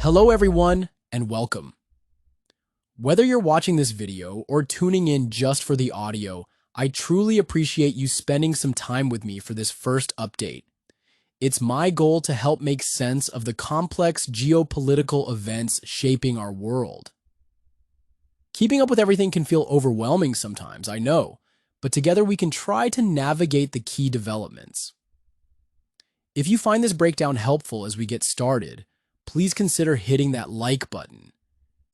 Hello everyone, and welcome. Whether you're watching this video or tuning in just for the audio, I truly appreciate you spending some time with me for this first update. It's my goal to help make sense of the complex geopolitical events shaping our world. Keeping up with everything can feel overwhelming sometimes, I know, but together we can try to navigate the key developments. If you find this breakdown helpful as we get started, please consider hitting that like button,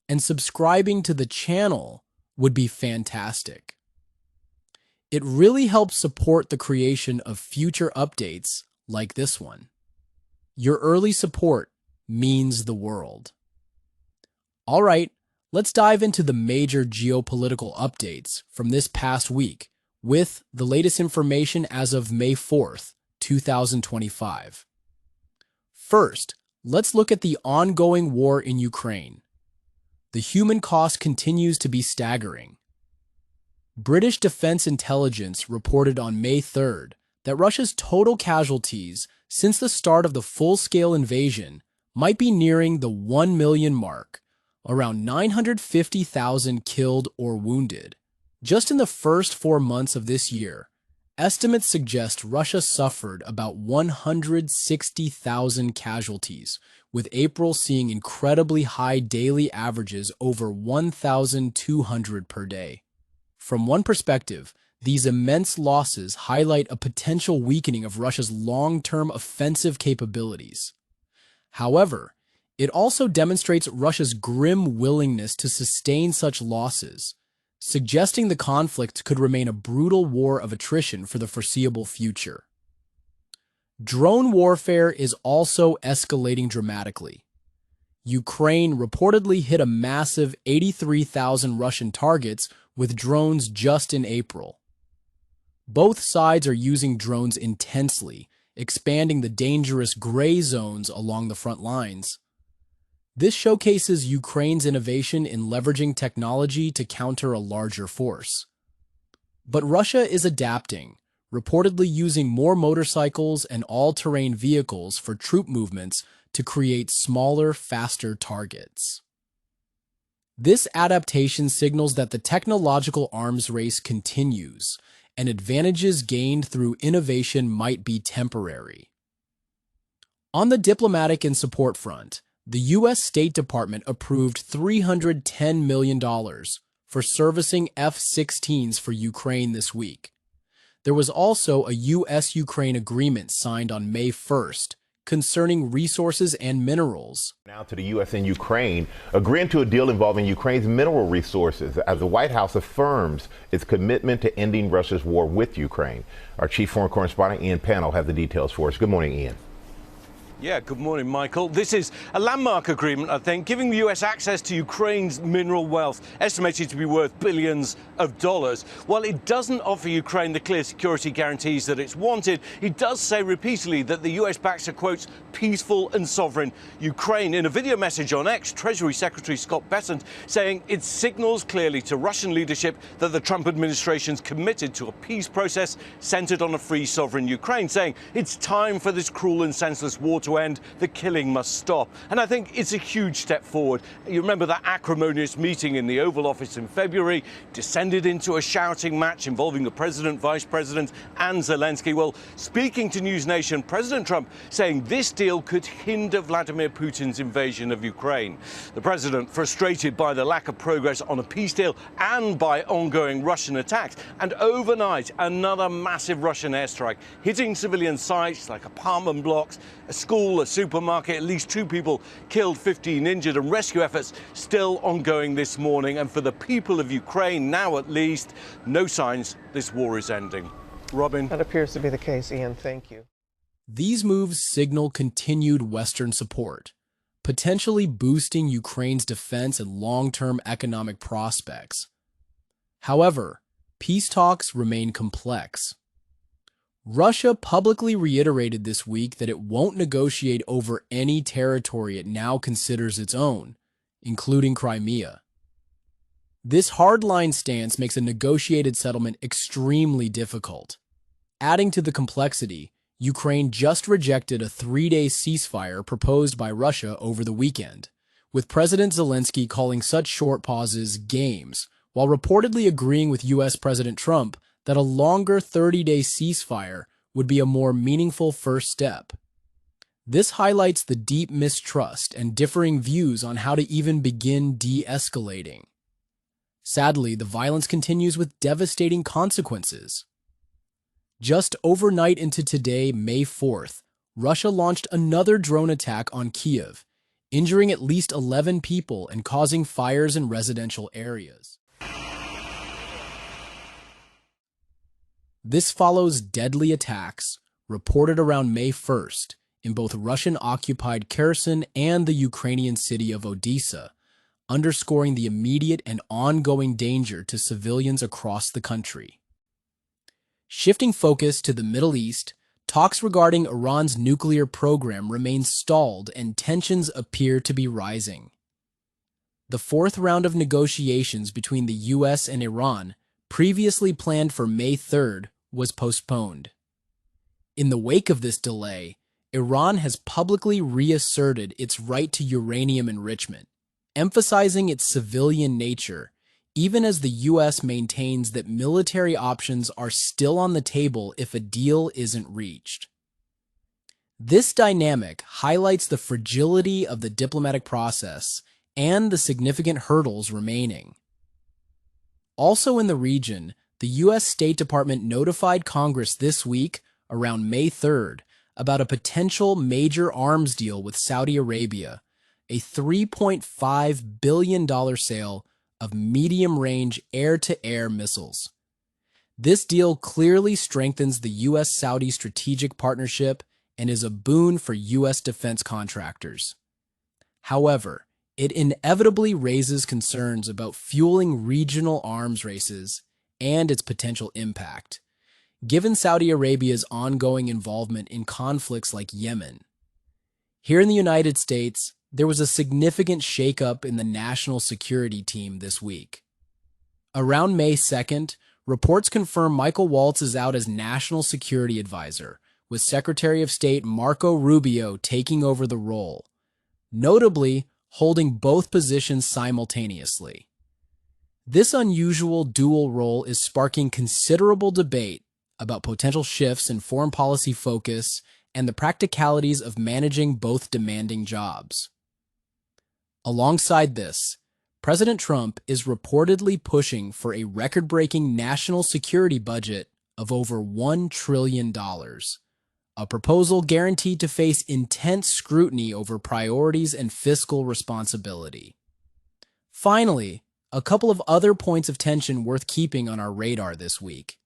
and subscribing to the channel would be fantastic. It really helps support the creation of future updates like this one. Your early support means the world. All right, let's dive into the major geopolitical updates from this past week with the latest information as of May 4th, 2025. First, let's look at the ongoing war in Ukraine. The human cost continues to be staggering. British Defense Intelligence reported on May 3rd that Russia's total casualties since the start of the full-scale invasion might be nearing the 1 million mark, around 950,000 killed or wounded. Just in the first 4 months of this year, estimates suggest Russia suffered about 160,000 casualties, with April seeing incredibly high daily averages over 1,200 per day. From one perspective, these immense losses highlight a potential weakening of Russia's long-term offensive capabilities. However, it also demonstrates Russia's grim willingness to sustain such losses, suggesting the conflict could remain a brutal war of attrition for the foreseeable future. Drone warfare is also escalating dramatically. Ukraine reportedly hit a massive 83,000 Russian targets with drones just in April. Both sides are using drones intensely, expanding the dangerous gray zones along the front lines. This showcases Ukraine's innovation in leveraging technology to counter a larger force. But Russia is adapting, reportedly using more motorcycles and all-terrain vehicles for troop movements to create smaller, faster targets. This adaptation signals that the technological arms race continues, and advantages gained through innovation might be temporary. On the diplomatic and support front, the U.S. State Department approved $310 million for servicing F-16s for Ukraine this week. There was also a U.S.-Ukraine agreement signed on May 1st concerning resources and minerals. Now to the U.S. and Ukraine, agreeing to a deal involving Ukraine's mineral resources as the White House affirms its commitment to ending Russia's war with Ukraine. Our chief foreign correspondent, Ian Pannell, has the details for us. Good morning, Ian. Yeah, good morning, Michael. This is a landmark agreement, I think, giving the U.S. access to Ukraine's mineral wealth, estimated to be worth billions of dollars. While it doesn't offer Ukraine the clear security guarantees that it's wanted, it does say repeatedly that the U.S. backs a, quote, peaceful and sovereign Ukraine. In a video message on X, Treasury Secretary Scott Bessent saying it signals clearly to Russian leadership that the Trump administration's committed to a peace process centered on a free, sovereign Ukraine, saying it's time for this cruel and senseless war to end, the killing must stop. And I think it's a huge step forward. You remember that acrimonious meeting in the Oval Office in February, descended into a shouting match involving the president, vice president, and Zelensky. Well, speaking to News Nation, President Trump saying this deal could hinder Vladimir Putin's invasion of Ukraine. The president frustrated by the lack of progress on a peace deal and by ongoing Russian attacks. And overnight, another massive Russian airstrike hitting civilian sites like apartment blocks, a school, a supermarket, at least 2 people killed, 15 injured, and rescue efforts still ongoing this morning. And for the people of Ukraine, now at least, no signs this war is ending. Robin? That appears to be the case, Ian. Thank you. These moves signal continued Western support, potentially boosting Ukraine's defense and long-term economic prospects. However, peace talks remain complex. Russia publicly reiterated this week that it won't negotiate over any territory it now considers its own, including Crimea. This hardline stance makes a negotiated settlement extremely difficult. Adding to the complexity, Ukraine just rejected a 3-day ceasefire proposed by Russia over the weekend, with President Zelensky calling such short pauses games, while reportedly agreeing with U.S. President Trump that a longer 30-day ceasefire would be a more meaningful first step. This highlights the deep mistrust and differing views on how to even begin de-escalating. Sadly, the violence continues with devastating consequences. Just overnight into today, May 4th, Russia launched another drone attack on Kyiv, injuring at least 11 people and causing fires in residential areas. This follows deadly attacks reported around May 1st in both Russian-occupied Kherson and the Ukrainian city of Odessa, underscoring the immediate and ongoing danger to civilians across the country. Shifting focus to the Middle East, talks regarding Iran's nuclear program remain stalled and tensions appear to be rising. The fourth round of negotiations between the U.S. and Iran, previously planned for May 3rd, was postponed. In the wake of this delay, Iran has publicly reasserted its right to uranium enrichment, emphasizing its civilian nature, even as the U.S. maintains that military options are still on the table if a deal isn't reached. This dynamic highlights the fragility of the diplomatic process and the significant hurdles remaining. Also in the region, the U.S. State Department notified Congress this week, around May 3rd, about a potential major arms deal with Saudi Arabia, a $3.5 billion sale of medium-range air-to-air missiles. This deal clearly strengthens the U.S.-Saudi strategic partnership and is a boon for U.S. defense contractors. However, it inevitably raises concerns about fueling regional arms races and its potential impact, given Saudi Arabia's ongoing involvement in conflicts like Yemen. Here in the United States, there was a significant shakeup in the national security team this week. Around May 2nd, reports confirm Michael Waltz is out as National Security Advisor, with Secretary of State Marco Rubio taking over the role, notably holding both positions simultaneously. This unusual dual role is sparking considerable debate about potential shifts in foreign policy focus and the practicalities of managing both demanding jobs. Alongside this, President Trump is reportedly pushing for a record-breaking national security budget of over $1 trillion, a proposal guaranteed to face intense scrutiny over priorities and fiscal responsibility. Finally, a couple of other points of tension worth keeping on our radar this week.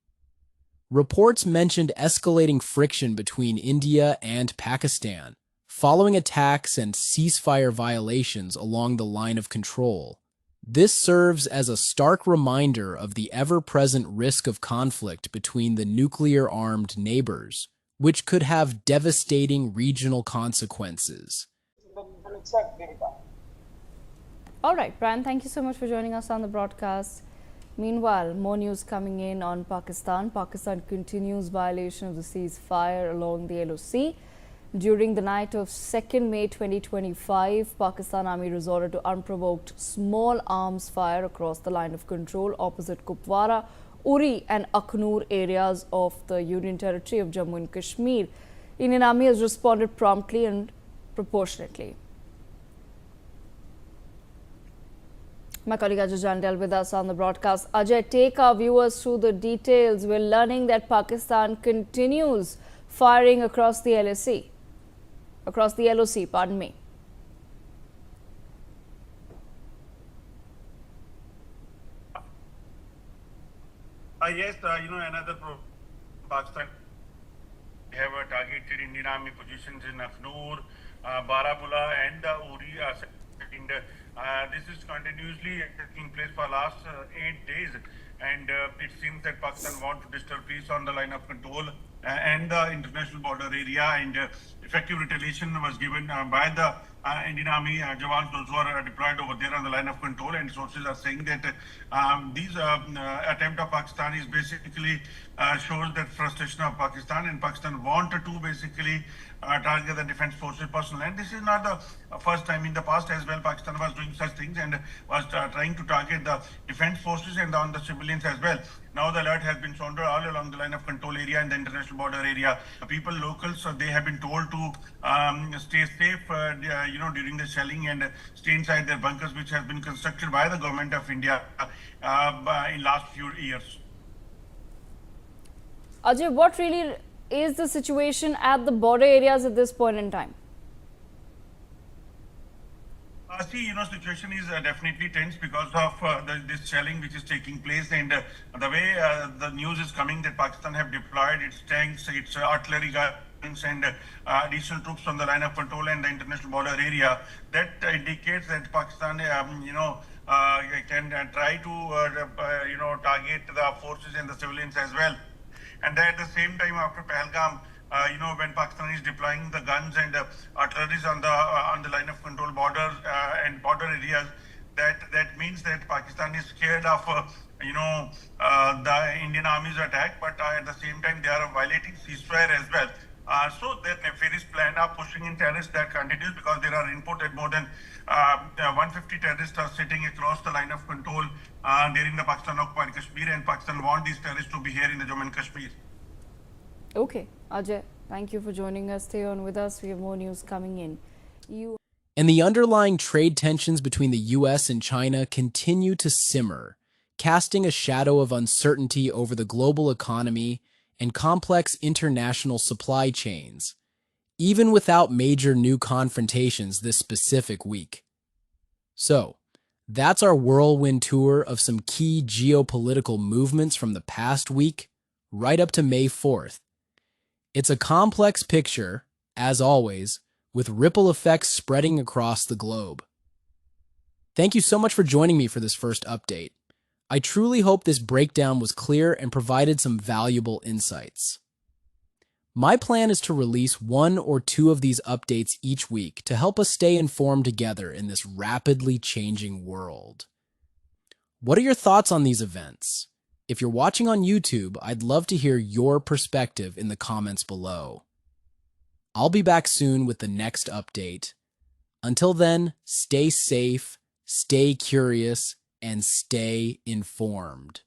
Reports mentioned escalating friction between India and Pakistan, following attacks and ceasefire violations along the line of control. This serves as a stark reminder of the ever-present risk of conflict between the nuclear-armed neighbors, which could have devastating regional consequences. All right, Brian, thank you so much for joining us on the broadcast. Meanwhile, more news coming in on Pakistan. Pakistan continues violation of the ceasefire along the LOC. During the night of 2nd May 2025, Pakistan Army resorted to unprovoked small arms fire across the line of control opposite Kupwara, Uri and Akhnur areas of the Union Territory of Jammu and Kashmir. Indian Army has responded promptly and proportionately. My colleague Ajay Jandal with us on the broadcast. Ajay, take our viewers through the details. We're learning that Pakistan continues firing across the LOC, pardon me. Yes, another Pakistan have targeted Indian Army positions in Akhnur, Baramulla and Uri. This is continuously taking place for last 8 days, and it seems that Pakistan want to disturb peace on the line of control and the international border area, and effective retaliation was given by the Indian Army jawans, those who are deployed over there on the line of control, and sources are saying that these attempt of Pakistan is basically shows that frustration of Pakistan, and Pakistan wanted to basically target the defense forces personnel. And this is not the first time. In the past as well, Pakistan was doing such things and was trying to target the defense forces and on the civilians as well. Now the alert has been sounded all along the line of control area and the international border area. People, locals, they have been told to stay safe, during the shelling, and stay inside their bunkers, which has been constructed by the government of India in last few years. Ajay, what really is the situation at the border areas at this point in time? Situation is definitely tense because of this shelling which is taking place, and the way the news is coming that Pakistan have deployed its tanks, its artillery guns, and additional troops on the line of control and the international border area. That indicates that Pakistan, can try to, target the forces and the civilians as well. And at the same time, after Pahalgam, when Pakistan is deploying the guns and artilleries on the line of control border and border areas, that means that Pakistan is scared of the Indian Army's attack, but at the same time they are violating ceasefire as well. So their nefarious plan of pushing in terrorists that continues, because there are reported more than 150 terrorists are sitting across the line of control during the Pakistan occupied Kashmir, and Pakistan want these terrorists to be here in the Jammu and Kashmir. Okay, Ajay, thank you for joining us. Stay on with us. We have more news coming in. And the underlying trade tensions between the US and China continue to simmer, casting a shadow of uncertainty over the global economy and complex international supply chains, even without major new confrontations this specific week. So, that's our whirlwind tour of some key geopolitical movements from the past week, right up to May 4th. It's a complex picture, as always, with ripple effects spreading across the globe. Thank you so much for joining me for this first update. I truly hope this breakdown was clear and provided some valuable insights. My plan is to release 1 or 2 of these updates each week to help us stay informed together in this rapidly changing world. What are your thoughts on these events? If you're watching on YouTube, I'd love to hear your perspective in the comments below. I'll be back soon with the next update. Until then, stay safe, stay curious, and stay informed.